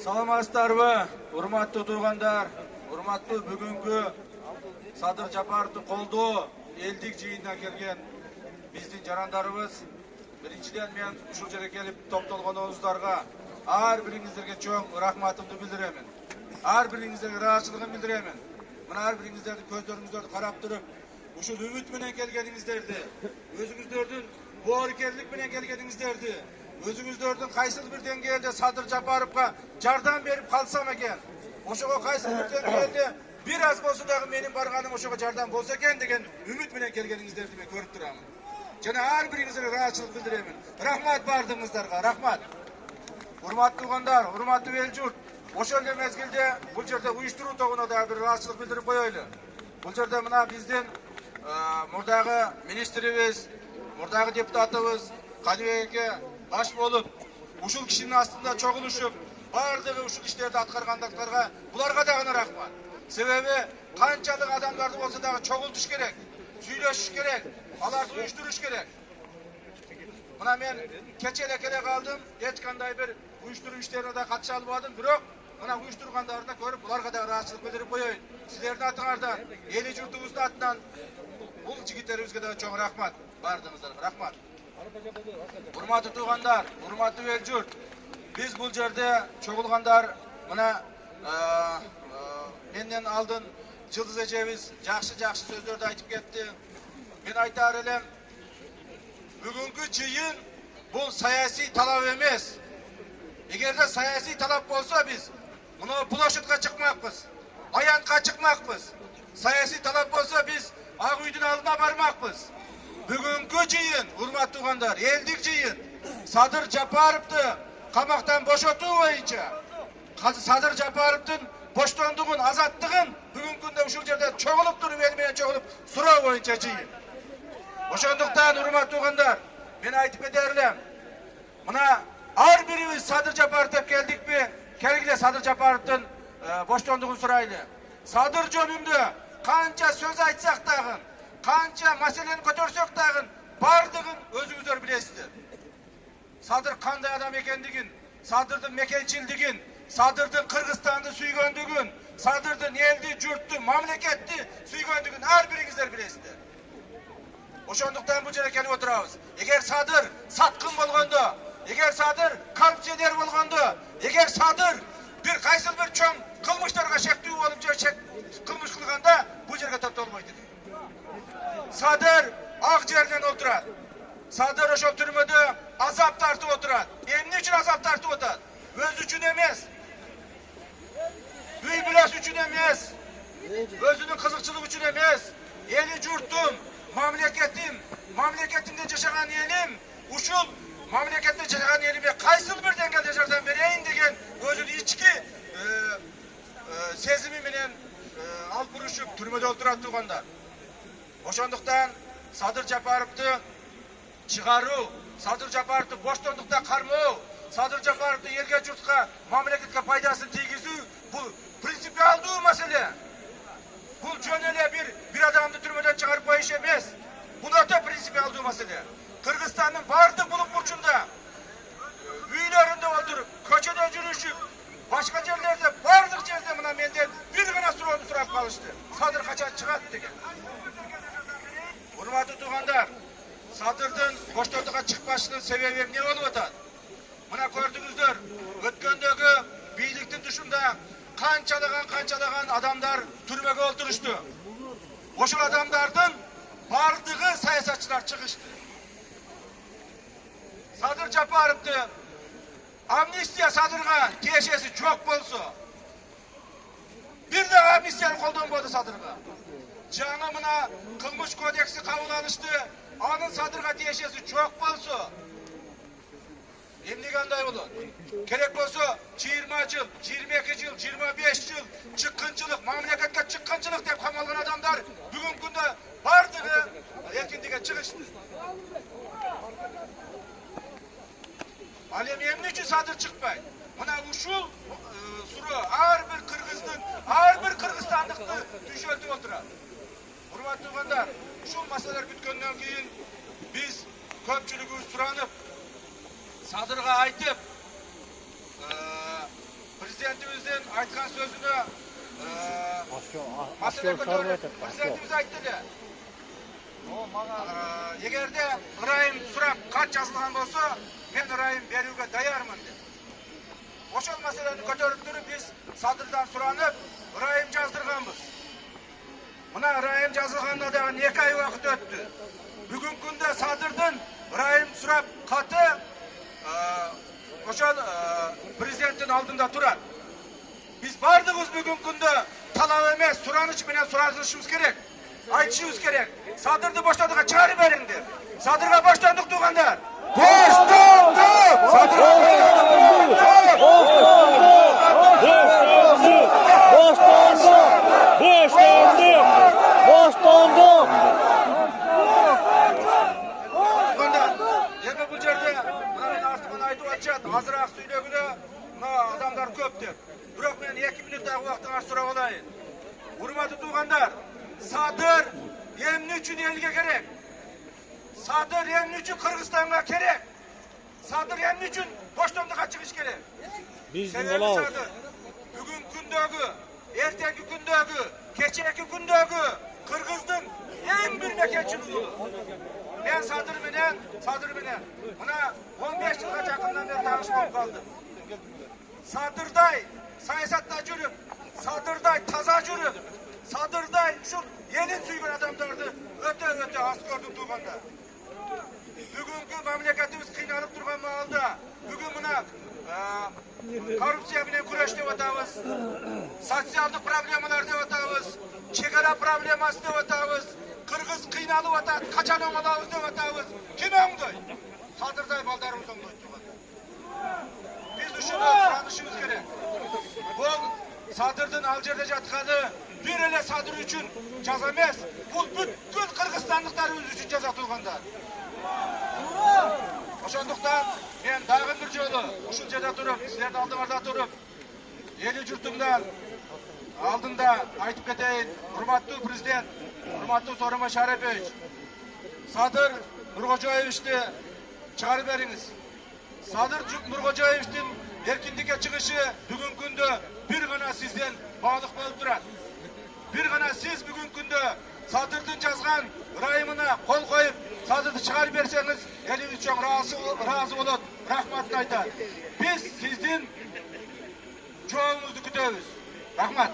Саламатсыздарбы, урматтуу туугандар, урматтуу бүгүнкү Садыр Жапаровду колдоо элдик жыйынына келген биздин жарандарыбыз. Биринчиден мен ушул жерге келип топтолгонуңуздарга ар бириңиздерге чоң рахматымды билдиремин. Ар бириңиздерге ыраазычылыгымды билдиремин. Мына ар бириңиздердин көздөрүңүздөрдү карап туруп, ушул үмүт менен келгениңиздерди, өзүңүздөрдүн боорукерлик менен келгениңиздерди, өзүңүздөрдүн кайсыл бир деңгээлде Садыр Жапаровго жардам берип калсам экен, ошого кайсыл бир деңгээлде бир аз болсо дагы менин барганым ошого жардам болсо экен деген үмүт менен келгениңиздерди мен көрүп турамын. Жана ар бириңизге ыраазычылык билдиремин. Рахмат бардыгыңыздарга, рахмат. Урматтуу туугандар, урматтуу эл журт, ошол эле мезгилде бул жерде уюштуруу тобуна да бир ыраазычылык билдирип коелу. Бул жерде мына биздин мурдагы министрибиз, мурдагы депутатыбыз Кадыбек эке баш болуп, ушул кишинин астында чогулушуп, бардыгы ушул иштерди аткаргандыктарга буларга дагы рахмат. Себеби канчалык адамдарды болсо дагы чогултуш керек, сүйлөшүш керек, аларды уюштуруш керек. Мына мен кече эле келе калдым, эч кандай бир уюштуруу иштерине да катыша албадым, бирок мына уюштургандарды көрүп буларга да ыраазычылык билдирип коеюн. Силердин атыңардан, эли журтубуздун атынан бул жигиттерибизге да чоң рахмат. Бардыгыңыздарга рахмат. Урматтуу туугандар, урматтуу эл журт, биз бул жерде чогулгандар мына менден алдын Жылдыз эжебиз жакшы сөздөрдү айтып кетти. Мен айтаар элем, бүгүнкү жыйын бул саясий талап эмес. Эгерде саясий талап болсо биз мына площадька чыкмакпыз, аянтка чыкмакпыз. Саясий талап болсо биз Ак үйдүн алдына бармакпыз. Бүгүнкү жыйын, урматтуу туугандар, элдик жыйын Садыр Жапаровду камактан бошотуу боюнча, Садыр Жапаровдун боштондугун, азаттыгын бүгүнкү күндө ушул жерде чогулуп туруп, эл менен чогулуп суроо боюнча жыйын. Ошондуктан урматтуу туугандар, мен айтып кетер элем, мына ар бирибиз Садыр Жапаров деп келдикпи, келгиле Садыр Жапаровдун боштондугун сурайлы. Садыр жөнүндө канча сөз айтсак дагы, канча маселени көтөрсөк дагы бардыгын өзүңүздөр билесиздер. Садыр кандай адам экендигин, Садырдын мекенчилдигин, Садырдын Кыргызстанды сүйгөндүгүн, Садырдын элди, журтту, мамлекетти сүйгөндүгүн ар бириңиздер билесиздер. Ошондуктан бул жерге келип отурабыз. Эгер Садыр саткын болгондо, эгер Садыр коррупционер болгондо, эгер Садыр бир кайсыл бир чоң кылмыштарга шектүү болуп же кылмыш кылганда бул жерге топтолбойт экен. Садыр ак жерден отурат. Садыр ошол түрмөдө азап тартып отурат. Эмне үчүн азап тартып отурат? Өзү үчүн эмес. Үй бүлөсү үчүн эмес. Өзүнүн кызыкчылыгы үчүн эмес. Эли журтум, мамлекетимде жашаган элим, ушул мамлекетте жашаган элиме кайсыл бир деңгээлде жардам берейин деген өзүнүн ички сезими менен алып бурушуп түрмөдө отурат туугандар. Ошондуктан Садыр Жапаровду чыгаруу, Садыр Жапаровду боштондукта кармоо, Садыр Жапаровду элге журтка, мамлекетке пайдасын тийгизүү бул принципиалдуу маселе. Бул жөн эле бир адамды түрмөдөн чыгарып коюш эмес. Бул өтө принципиалдуу маселе. Кыргызстандын бардык булук бурчунда, үйлөрүндө отуруп, көчөдө жүрүшүп, башка жерлерде, бардык жерде мына менден бир гана суроону сурап калышты. Садыр качан чыгат деген. Урматтуу туугандар, Садырдын боштондукка чыкпашынын себеби эмне болуп атат? Мына көрдүңүздөр, өткөндөгү бийликтин тушунда канчалаган адамдар түрмөгө олтурушту. Ошол адамдардын бардыгы саясатчылар чыгышты. Садыр Жапаровду амнистия Садырга тиешеси жок болсо, бир дагы амнистияны колдонбоду Садырга. Жаңы мына кылмыш кодекси кабыл алышты, анын Садырга тиешеси жок болсо, эмнеге андай болот? Керек болсо 20 жыл, 22 жыл, 25 жыл чыккынчылык, мамлекетке чыккынчылык деп камалган адамдар бүгүнкү күндө бардыгы эркиндикке чыгышты. Ал эми эмне үчүн Садыр чыкпайт? Мына ушул суроо ар бир кыргыздын, ар бир кыргызстандыкты түшөлтүп отурат. Урматтуу туугандар, ушул маселелер бүткөндөн кийин биз көпчүлүгүбүз суранып Садырга айтып, Prezidentimizin aytkan sözünü masala ko'tarib prezidentimiz aytdi de. Егерде ырайым сұрап хат жазылған болса, мен ырайым беруге даярмын деп. Ошол маселени көтөрүп туруп биз Садырдан суранып, ырайым жаздырганбыз. Мына ырайым жазылганына дагы 2 ай убакыт өттү. Бүгүнкү күндө Садырдын ырайым сурап каты ошол президенттин алдында турат. Биз бардыгыбыз бүгүнкү күндө талап эмес, сураныч менен суранышыбыз керек. Айтышыбыз керек. Садырды боштандыкка чыгарып бериңдер. Садырга боштондук туугандар. Боштондук! Садырга Boşlandık! Endi бул жерде мына мен артыман айтып атышат, азыраак сүйлөгүлө мына адамдар көп деп. Бирок мен 2 минуттагы убактыңызды сурап алайын. Урматтуу туугандар, Садыр эмне үчүн элге керек? Садыр эмне үчүн Кыргызстанга керек? Садыр эмне үчүн боштондукка чыгыш керек? Себеби Садыр бүгүнкү күндөгү, эртеңки күндөгү, кечээки күндөгү Кыргыздын эң бир мекенчил улу. Мен Садыр менен мына 15 жылга жакындан бери тааныш болуп калдым. Садырдай саясатта жүрүп, Садырдай таза жүрүп, Садырдай ушул элин сүйгөн адамдарды өтө аз көрдүм туугандар. Бүгүнкү мамлекетибиз кыйналып турган маалда, бүгүн мына коррупция менен күрөш деп атабыз, социалдык проблемалар деп атабыз, чегара проблемасы деп атабыз, Кыргыз кыйналып атат, качан оңолобуз деп атабыз. Ким оңдойт? Садырдай балдарыбыз оңдойт туугандар. Биз ушуну суранышыбыз керек. Бул Садырдын ал жерде жатканы бир эле Садыр үчүн жаза эмес, бул бүткүл кыргызстандыктарыбыз үчүн жаза туугандар. Ошондуктан мен дагы бир жолу ушул жерде туруп, силердин алдыңарда туруп, эли журтумдан алдында айтып кетейин, урматтуу президент, урматтуу Сооронбай Шарипович, Садыр Нуркожоевичти чыгарып бериңиз. Садыр Нуркожоевичтин эркиндикке чыгышы бүгүнкү күндө бир гана сизден багык болуп турат. Бир гана сиз бүгүнкү күндө Садырдын жазган ырайымына кол коюп, Садырды чыгарып берсеңиз, элибиз чоң ыраазы болот, рахматын айтат. Биз сиздин жооңузду күтөбүз. Рахмат.